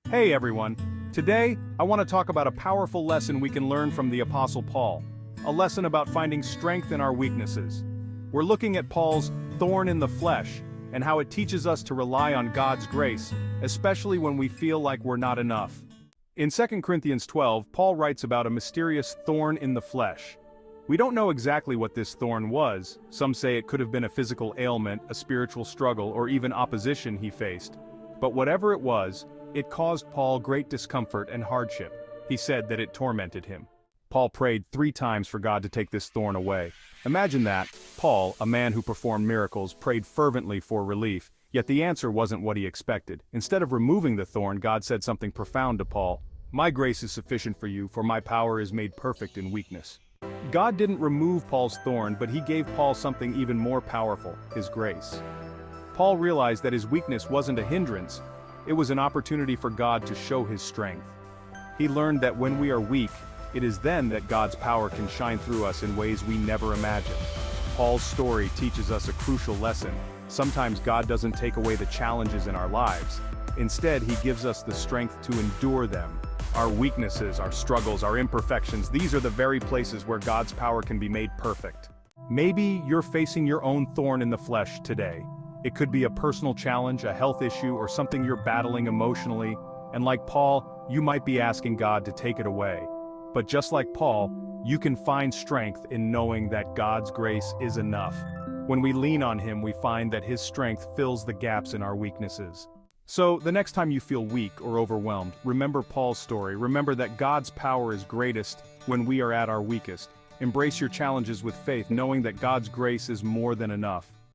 Hey everyone! Today, I want to talk about a powerful lesson we can learn from the Apostle Paul. A lesson about finding strength in our weaknesses. We're looking at Paul's thorn in the flesh, and how it teaches us to rely on God's grace, especially when we feel like we're not enough. In 2 Corinthians 12, Paul writes about a mysterious thorn in the flesh. We don't know exactly what this thorn was. Some say it could have been a physical ailment, a spiritual struggle, or even opposition he faced. But whatever it was, it caused Paul great discomfort and hardship. He said that it tormented him. Paul prayed 3 times for God to take this thorn away. Imagine that. Paul, a man who performed miracles, prayed fervently for relief, yet the answer wasn't what he expected. Instead of removing the thorn, God said something profound to Paul. "My grace is sufficient for you, for my power is made perfect in weakness." God didn't remove Paul's thorn, but he gave Paul something even more powerful, his grace. Paul realized that his weakness wasn't a hindrance. It was an opportunity for God to show his strength. He learned that when we are weak, it is then that God's power can shine through us in ways we never imagined. Paul's story teaches us a crucial lesson. Sometimes God doesn't take away the challenges in our lives. Instead, he gives us the strength to endure them. Our weaknesses, our struggles, our imperfections, these are the very places where God's power can be made perfect. Maybe you're facing your own thorn in the flesh today. It could be a personal challenge, a health issue, or something you're battling emotionally, and like Paul, you might be asking God to take it away. But just like Paul, you can find strength in knowing that God's grace is enough. When we lean on him, we find that his strength fills the gaps in our weaknesses. So, the next time you feel weak or overwhelmed, remember Paul's story. Remember that God's power is greatest when we are at our weakest. Embrace your challenges with faith, knowing that God's grace is more than enough.